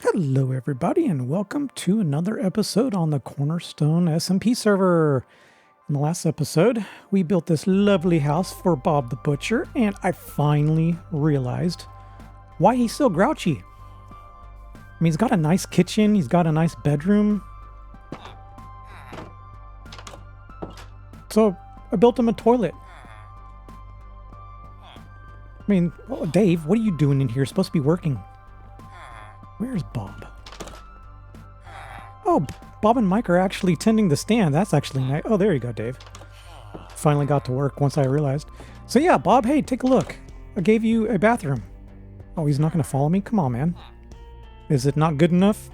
Hello everybody and welcome to another episode on the Cornerstone SMP server. In the last episode, we built this lovely house for Bob the Butcher and I finally realized why he's so grouchy. I mean, he's got a nice kitchen, he's got a nice bedroom. So I built him a toilet. I mean, Dave, what are you doing in here? You're supposed to be working. Where's Bob? Oh, Bob and Mike are actually tending the stand. That's actually nice. Oh, there you go, Dave. Finally got to work once I realized. So yeah, Bob, hey, take a look. I gave you a bathroom. Oh, he's not going to follow me? Come on, man. Is it not good enough?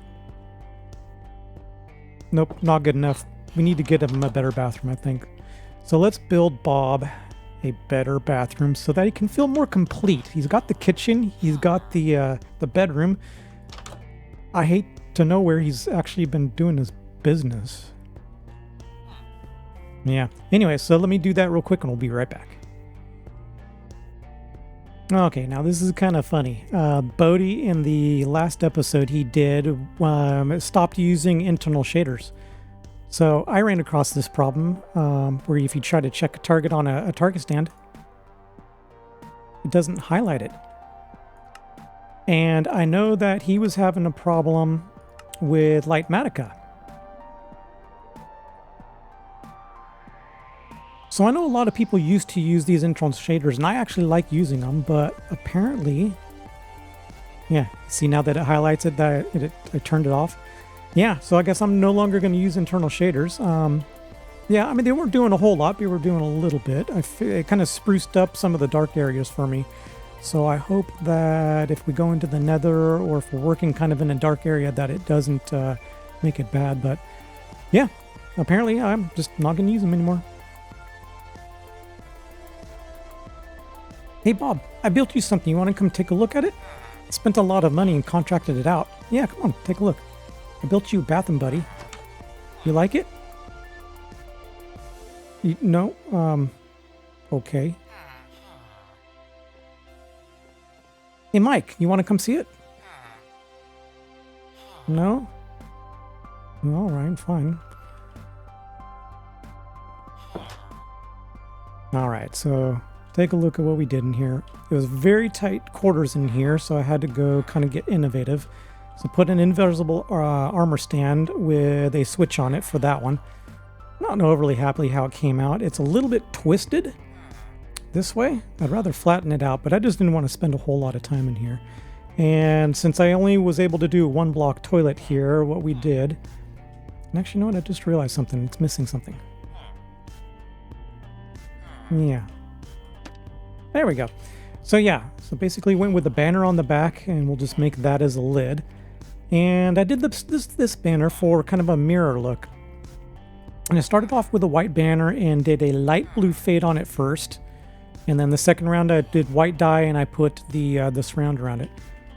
Nope, not good enough. We need to get him a better bathroom, I think. So let's build Bob a better bathroom so that he can feel more complete. He's got the kitchen. He's got the bedroom. I hate to know where he's actually been doing his business. Yeah. Anyway, so let me do that real quick and we'll be right back. Okay, now this is kind of funny. Bodie, in the last episode he did, stopped using internal shaders. So I ran across this problem where if you try to check a target on a target stand, it doesn't highlight it. And I know that he was having a problem with Lightmatica. So I know a lot of people used to use these internal shaders, and I actually like using them, but apparently, yeah, see now that it highlights it, that I turned it off. Yeah, so I guess I'm no longer going to use internal shaders. Yeah, I mean, they weren't doing a whole lot, they were doing a little bit. It kind of spruced up some of the dark areas for me. So I hope that if we go into the nether or if we're working kind of in a dark area that it doesn't make it bad. But yeah, apparently I'm just not going to use them anymore. Hey Bob, I built you something. You want to come take a look at it? I spent a lot of money and contracted it out. Yeah, come on, take a look. I built you a bathroom, buddy. You like it? No? Okay. Hey, Mike, you want to come see it? No? All right, fine. All right, so take a look at what we did in here. It was very tight quarters in here, so I had to go kind of get innovative. So put an invisible armor stand with a switch on it for that one. Not overly happy how it came out. It's a little bit twisted this way. I'd rather flatten it out, but I just didn't want to spend a whole lot of time in here. And since I only was able to do a one block toilet here, what we did, and actually, you know what? I just realized something. It's missing something. Yeah. There we go. So yeah, so basically went with the banner on the back, and we'll just make that as a lid. And I did this banner for kind of a mirror look. And I started off with a white banner and did a light blue fade on it first. And then the second round I did white dye and I put the surround around it.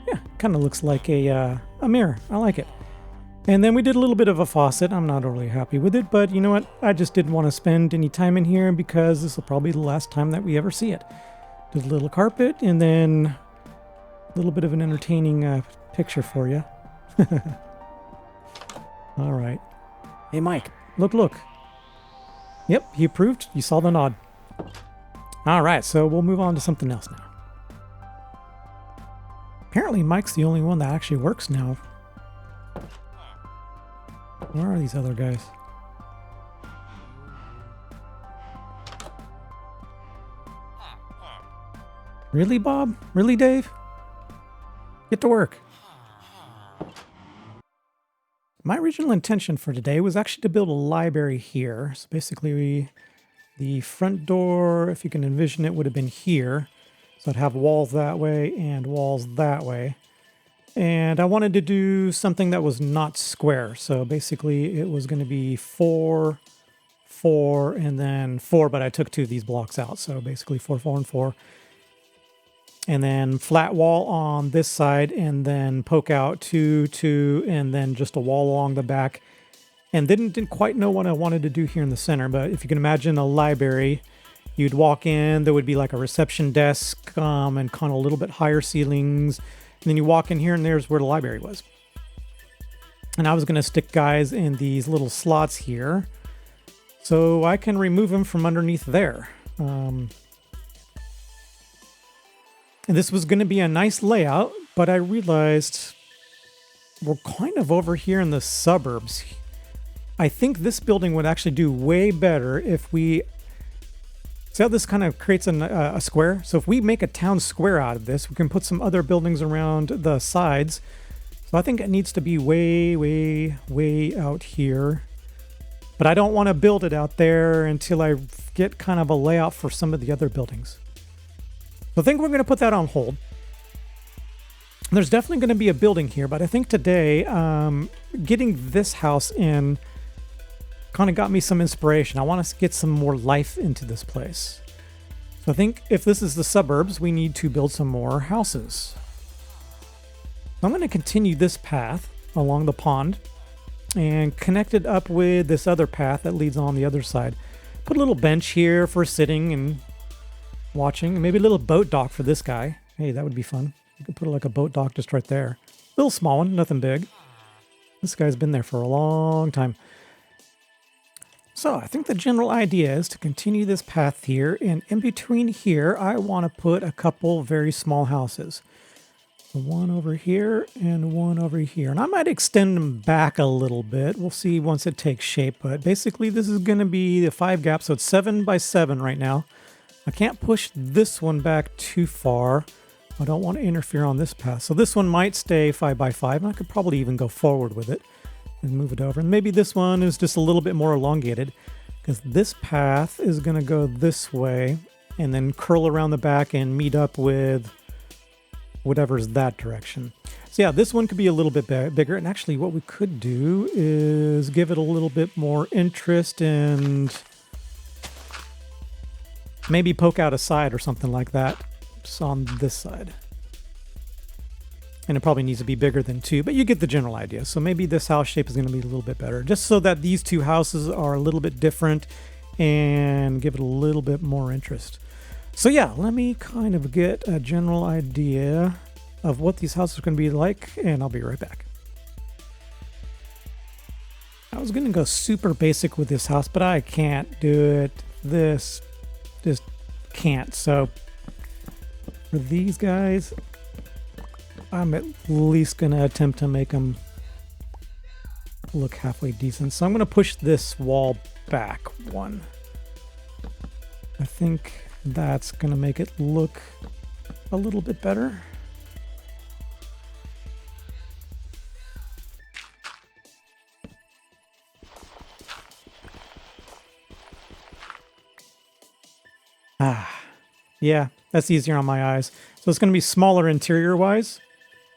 Yeah, kind of looks like a mirror. I like it. And then we did a little bit of a faucet. I'm not really happy with it, but you know what? I just didn't want to spend any time in here because this will probably be the last time that we ever see it. Did a little carpet and then a little bit of an entertaining picture for you. All right. Hey, Mike, look. Yep, he approved. You saw the nod. All right, so we'll move on to something else now. Apparently, Mike's the only one that actually works now. Where are these other guys? Really, Bob? Really, Dave? Get to work. My original intention for today was actually to build a library here. So basically, the front door, if you can envision it, would have been here. So I'd have walls that way and walls that way. And I wanted to do something that was not square. So basically, it was going to be 4, 4, and then 4, but I took 2 of these blocks out. So basically 4, 4, and 4. And then flat wall on this side, and then poke out 2, 2, and then just a wall along the back. And didn't quite know what I wanted to do here in the center, but if you can imagine a library, you'd walk in, there would be like a reception desk and kind of a little bit higher ceilings. And then you walk in here and there's where the library was. And I was going to stick guys in these little slots here so I can remove them from underneath there. And this was going to be a nice layout, but I realized we're kind of over here in the suburbs. I think this building would actually do way better if we... See how this kind of creates a square? So if we make a town square out of this, we can put some other buildings around the sides. So I think it needs to be way, way, way out here. But I don't want to build it out there until I get kind of a layout for some of the other buildings. So I think we're going to put that on hold. There's definitely going to be a building here, but I think today getting this house in kind of got me some inspiration. I want to get some more life into this place. So I think if this is the suburbs, we need to build some more houses. I'm going to continue this path along the pond and connect it up with this other path that leads on the other side. Put a little bench here for sitting and watching, and maybe a little boat dock for this guy. Hey, that would be fun. You could put like a boat dock just right there. Little small one, nothing big. This guy's been there for a long time. So I think the general idea is to continue this path here, and in between here, I want to put a couple very small houses. One over here and one over here. And I might extend them back a little bit. We'll see once it takes shape, but basically this is going to be the 5 gap, so it's 7 by 7 right now. I can't push this one back too far. I don't want to interfere on this path. So this one might stay 5 by 5, and I could probably even go forward with it and move it over. And maybe this one is just a little bit more elongated because this path is going to go this way and then curl around the back and meet up with whatever's that direction. So yeah, this one could be a little bit bigger. And actually what we could do is give it a little bit more interest and maybe poke out a side or something like that. Just on this side. And it probably needs to be bigger than 2, but you get the general idea. So maybe this house shape is going to be a little bit better, just so that these two houses are a little bit different and give it a little bit more interest. So yeah, let me kind of get a general idea of what these houses are going to be like, and I'll be right back. I was going to go super basic with this house, but I can't do it. This just can't. So for these guys, I'm at least going to attempt to make them look halfway decent. So I'm going to push this wall back one. I think that's going to make it look a little bit better. Yeah, that's easier on my eyes. So it's going to be smaller interior-wise,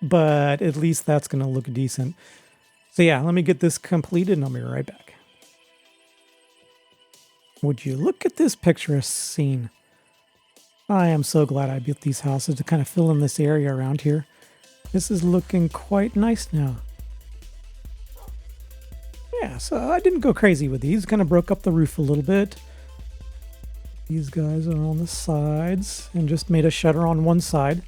but at least that's going to look decent. So yeah, let me get this completed and I'll be right back. Would you look at this picturesque scene? I am so glad I built these houses to kind of fill in this area around here. This is looking quite nice now. Yeah, so I didn't go crazy with these. Kind of broke up the roof a little bit. These guys are on the sides and just made a shutter on one side.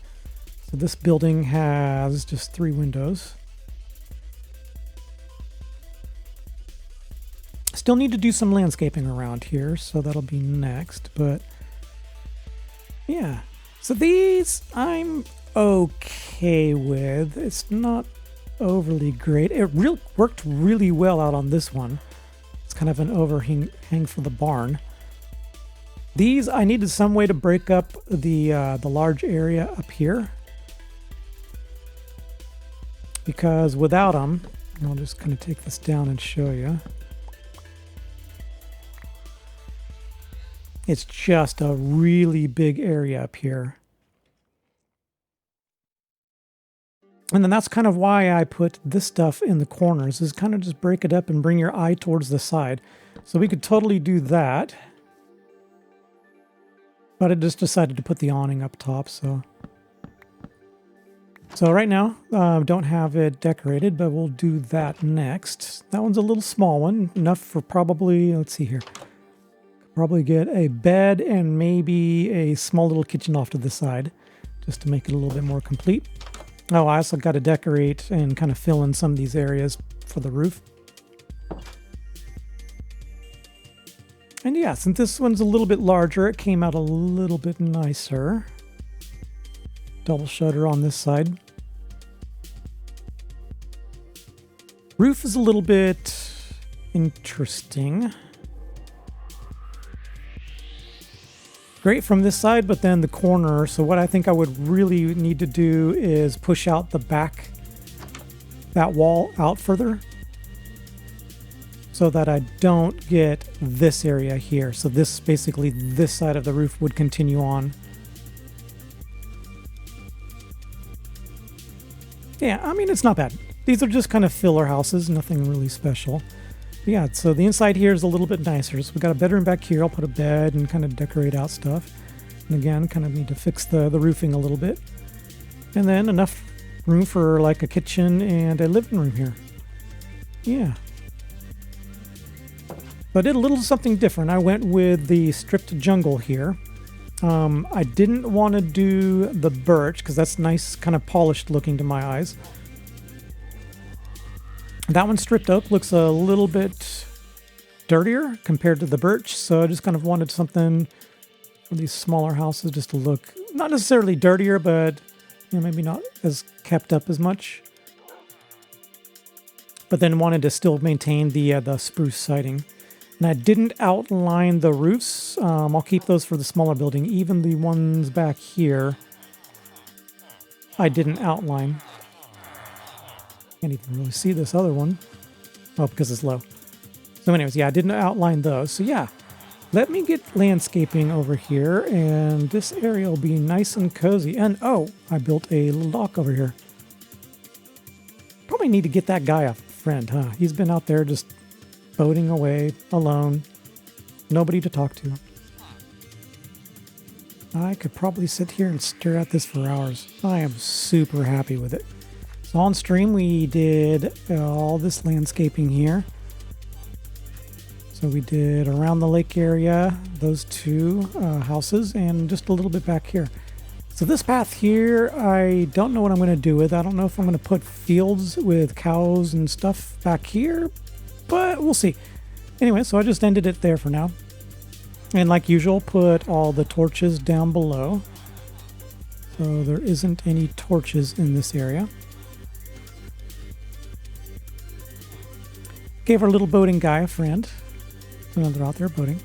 So this building has just 3 windows. Still need to do some landscaping around here, so that'll be next, but yeah. So these I'm okay with. It's not overly great. It worked really well out on this one. It's kind of an overhang for the barn. These, I needed some way to break up the large area up here. Because without them, I'll just kind of take this down and show you. It's just a really big area up here. And then that's kind of why I put this stuff in the corners, is kind of just break it up and bring your eye towards the side. So we could totally do that. But I just decided to put the awning up top, so right now, don't have it decorated, but we'll do that next. That one's a little small one, enough for probably, let's see here. Probably get a bed and maybe a small little kitchen off to the side, just to make it a little bit more complete. Oh, I also got to decorate and kind of fill in some of these areas for the roof. And yeah, since this one's a little bit larger, it came out a little bit nicer. Double shutter on this side. Roof is a little bit interesting. Great from this side, but then the corner. So what I think I would really need to do is push out the back, that wall out further, so that I don't get this area here. So this, basically this side of the roof would continue on. Yeah, I mean, it's not bad. These are just kind of filler houses, nothing really special. But yeah, so the inside here is a little bit nicer. So we got a bedroom back here. I'll put a bed and kind of decorate out stuff. And again, kind of need to fix the roofing a little bit. And then enough room for like a kitchen and a living room here. Yeah. So I did a little something different. I went with the stripped jungle here. I didn't want to do the birch because that's nice, kind of polished looking to my eyes. That one stripped oak looks a little bit dirtier compared to the birch, so I just kind of wanted something for these smaller houses just to look not necessarily dirtier, but you know, maybe not as kept up as much. But then wanted to still maintain the spruce siding. And I didn't outline the roofs. I'll keep those for the smaller building. Even the ones back here, I didn't outline. Can't even really see this other one. Oh, because it's low. So anyways, yeah, I didn't outline those. So yeah, let me get landscaping over here, and this area will be nice and cozy. And oh, I built a little dock over here. Probably need to get that guy a friend, huh? He's been out there just boating away, alone, nobody to talk to. I could probably sit here and stare at this for hours. I am super happy with it. So on stream, we did all this landscaping here. So we did around the lake area, those two houses, and just a little bit back here. So this path here, I don't know what I'm going to do with. I don't know if I'm going to put fields with cows and stuff back here, but we'll see. Anyway, so I just ended it there for now. And like usual, put all the torches down below. So there isn't any torches in this area. Gave our little boating guy a friend. So they're out there boating.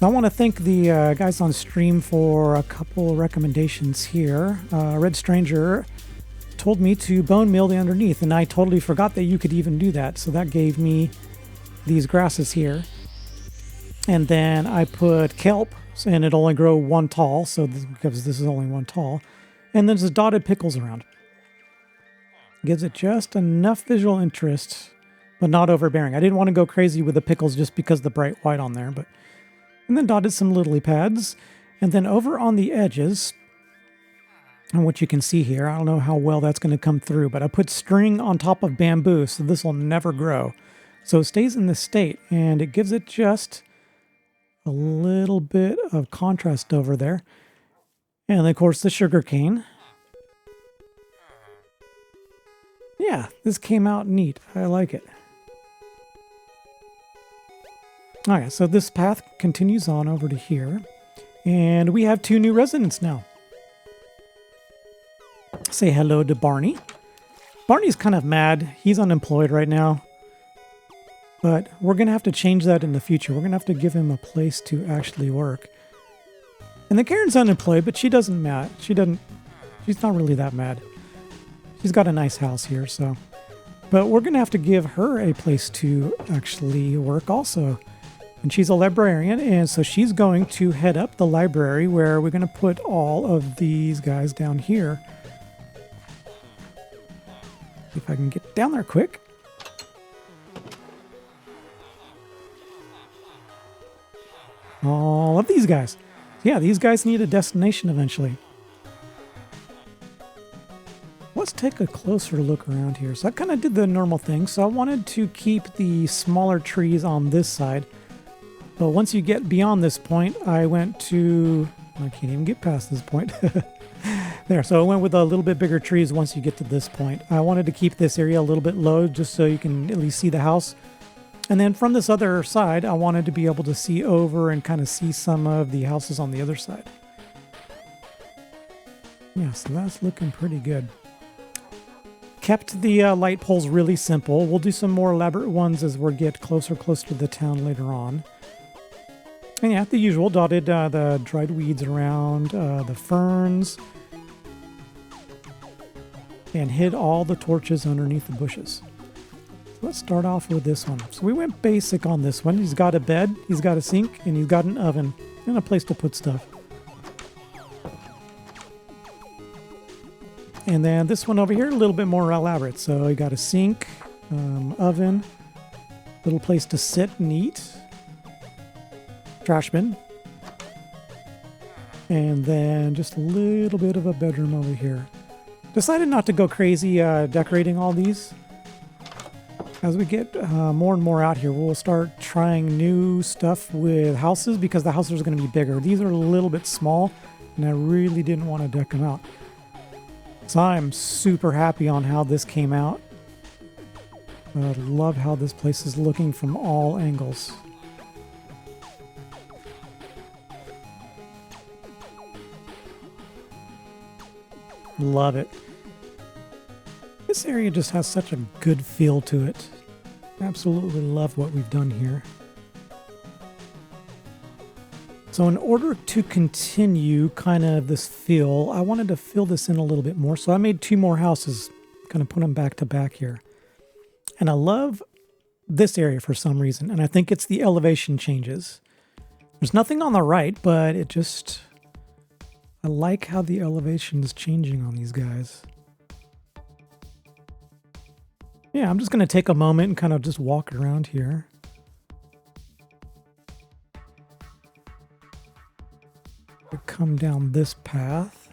I want to thank the guys on stream for a couple recommendations here. Red Stranger told me to bone meal the underneath, and I totally forgot that you could even do that. So that gave me these grasses here. And then I put kelp, and it'll only grow one tall, so because this is only one tall. And then there's dotted pickles around. Gives it just enough visual interest, but not overbearing. I didn't want to go crazy with the pickles just because of the bright white on there. And then dotted some lily pads. And then over on the edges, and what you can see here, I don't know how well that's going to come through, but I put string on top of bamboo, so this will never grow. So it stays in this state, and it gives it just a little bit of contrast over there. And of course, the sugar cane. Yeah, this came out neat. I like it. Okay, so this path continues on over to here. And we have 2 new residents now. Say hello to Barney. Barney's kind of mad. He's unemployed right now. But we're going to have to change that in the future. We're going to have to give him a place to actually work. And then Karen's unemployed, but she doesn't mad. She's not really that mad. She's got a nice house here, so. But we're going to have to give her a place to actually work also. And she's a librarian, and so she's going to head up the library where we're going to put all of these guys down here. If I can get down there quick. All of these guys. Yeah, these guys need a destination eventually. Let's take a closer look around here. So I kind of did the normal thing. So I wanted to keep the smaller trees on this side. But once you get beyond this point, I went to... I can't even get past this point. There, so I went with a little bit bigger trees once you get to this point. I wanted to keep this area a little bit low just so you can at least see the house. And then from this other side, I wanted to be able to see over and kind of see some of the houses on the other side. Yeah, so that's looking pretty good. Kept the light poles really simple. We'll do some more elaborate ones as we get closer to the town later on. And yeah, the usual, dotted the dried weeds around, the ferns, and hid all the torches underneath the bushes. So let's start off with this one. So we went basic on this one. He's got a bed, he's got a sink, and he's got an oven and a place to put stuff. And then this one over here, a little bit more elaborate. So you got a sink, oven, little place to sit and eat, trash bin, and then just a little bit of a bedroom over here. Decided not to go crazy decorating all these. As we get more and more out here, we'll start trying new stuff with houses because the houses are going to be bigger. These are a little bit small, and I really didn't want to deck them out. So I'm super happy on how this came out. I love how this place is looking from all angles. Love it. This area just has such a good feel to it. Absolutely love what we've done here. So in order to continue kind of this feel, I wanted to fill this in a little bit more. So I made 2 more houses, kind of put them back to back here. And I love this area for some reason. And I think it's the elevation changes. There's nothing on the right, but it just... I like how the elevation is changing on these guys. Yeah, I'm just going to take a moment and kind of just walk around here. Come down this path.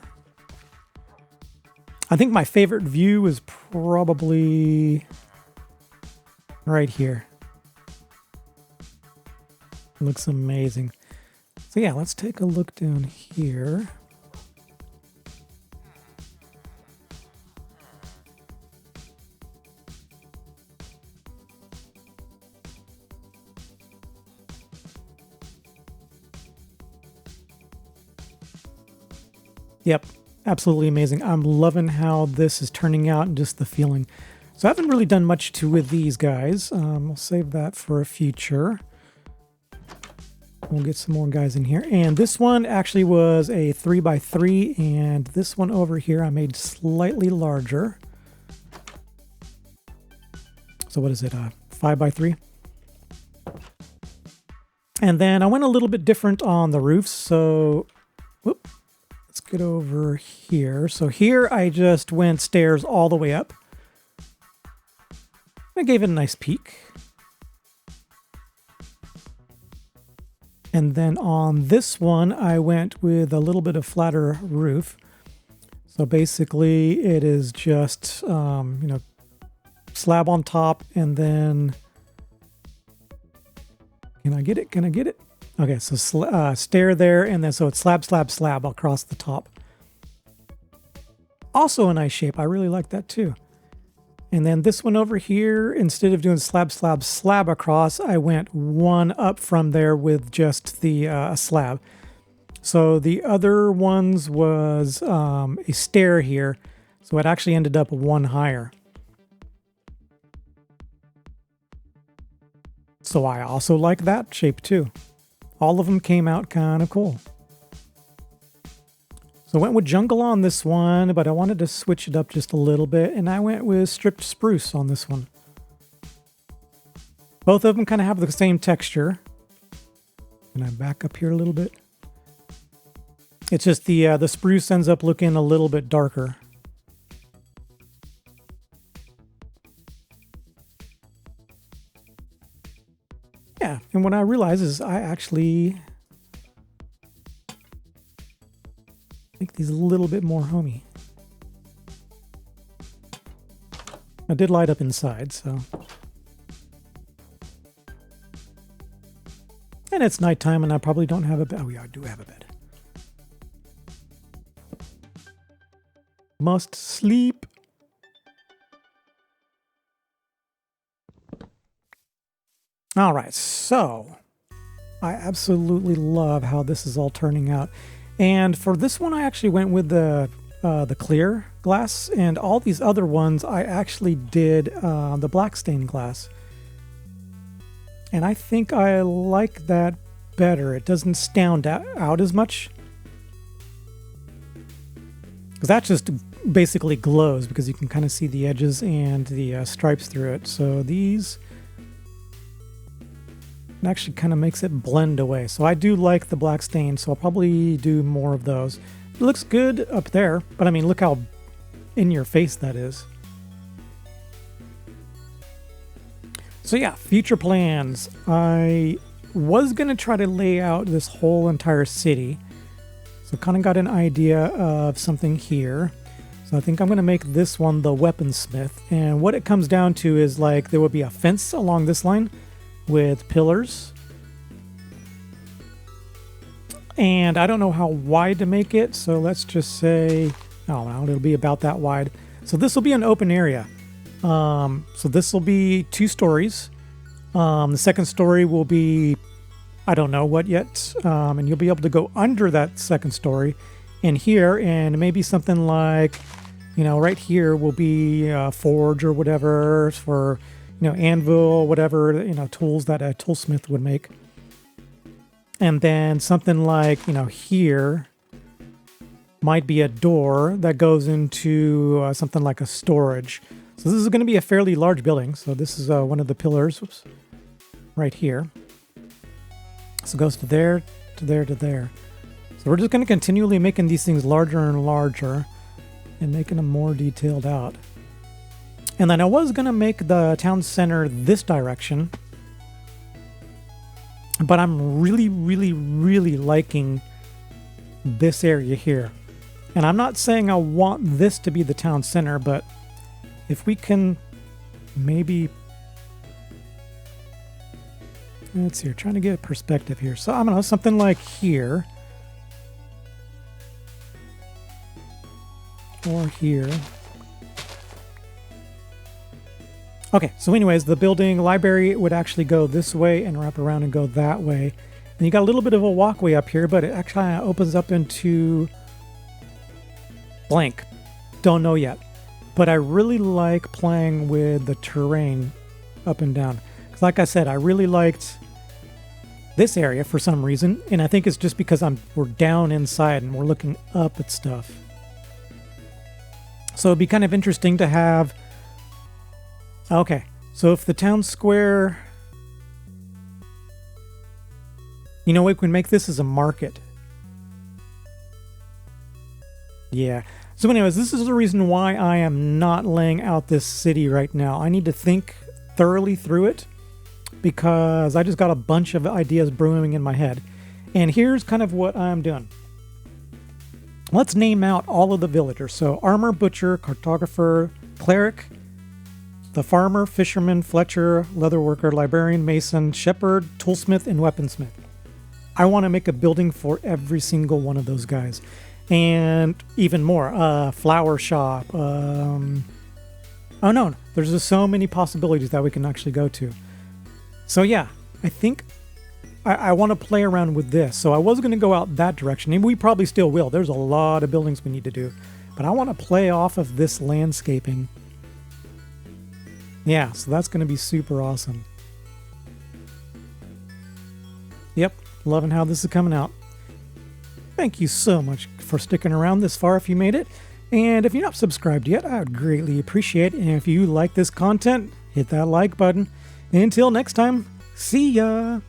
I think my favorite view is probably right here. Looks amazing. So yeah, let's take a look down here. Yep, absolutely amazing. I'm loving how this is turning out and just the feeling. So I haven't really done much with these guys. We'll save that for a future. We'll get some more guys in here. And this one actually was a 3x3, and this one over here I made slightly larger. So what is it, 5x3? And then I went a little bit different on the roofs. So, whoop. Let's get over here. So here I just went stairs all the way up. I gave it a nice peek. And then on this one, I went with a little bit of flatter roof. So basically it is just, slab on top and then, can I get it? Can I get it? Okay, so stair there, and then so it's slab, slab, slab across the top. Also a nice shape. I really like that too. And then this one over here, instead of doing slab, slab, slab across, I went one up from there with just the slab. So the other ones was a stair here, so it actually ended up one higher. So I also like that shape too. All of them came out kind of cool. So I went with jungle on this one, but I wanted to switch it up just a little bit, and I went with stripped spruce on this one. Both of them kind of have the same texture. Can I back up here a little bit? It's just the spruce ends up looking a little bit darker. Yeah, and what I realize is I actually make these a little bit more homey. I did light up inside, so. And it's nighttime and I probably don't have a bed. Oh yeah, I do have a bed. Must sleep. All right, so I absolutely love how this is all turning out. And for this one, I actually went with the clear glass, and all these other ones I actually did the black stained glass. And I think I like that better. It doesn't stand out as much. Because that just basically glows because you can kind of see the edges and the stripes through it. So these actually kind of makes it blend away. So I do like the black stain, so I'll probably do more of those. It looks good up there, but I mean, look how in your face that is. So yeah, future plans. I was going to try to lay out this whole entire city. So kind of got an idea of something here. So I think I'm going to make this one the weaponsmith. And what it comes down to is like there will be a fence along this line with pillars. And I don't know how wide to make it. So let's just say, oh, well, it'll be about that wide. So this will be an open area. So this will be 2 stories. The second story will be, I don't know what yet. And you'll be able to go under that second story in here, and maybe something like, you know, right here will be a forge or whatever for, you know, anvil, whatever, you know, tools that a toolsmith would make. And then something like, you know, here might be a door that goes into something like a storage. So this is going to be a fairly large building. So this is one of the pillars. Oops, right here. So it goes to there, to there, to there. So we're just going to continually making these things larger and larger and making them more detailed out. And then I was going to make the town center this direction, but I'm really, really, really liking this area here. And I'm not saying I want this to be the town center, but if we can maybe, let's see, trying to get a perspective here. So I don't know, something like here or here. Okay, so anyways, the building library would actually go this way and wrap around and go that way. And you got a little bit of a walkway up here, but it actually opens up into blank. Don't know yet. But I really like playing with the terrain up and down. Because like I said, I really liked this area for some reason. And I think it's just because we're down inside and we're looking up at stuff. So it'd be kind of interesting to have... Okay, so if the town square... You know, we can make this as a market. Yeah. So anyways, this is the reason why I am not laying out this city right now. I need to think thoroughly through it because I just got a bunch of ideas brewing in my head. And here's kind of what I'm doing. Let's name out all of the villagers. So armor, butcher, cartographer, cleric, the farmer, fisherman, fletcher, leatherworker, librarian, mason, shepherd, toolsmith, and weaponsmith. I want to make a building for every single one of those guys. And even more, flower shop. Oh no, there's just so many possibilities that we can actually go to. So yeah, I think I want to play around with this. So I was going to go out that direction, and we probably still will. There's a lot of buildings we need to do. But I want to play off of this landscaping. Yeah, so that's going to be super awesome. Yep, loving how this is coming out. Thank you so much for sticking around this far if you made it. And if you're not subscribed yet, I would greatly appreciate it. And if you like this content, hit that like button. Until next time, see ya!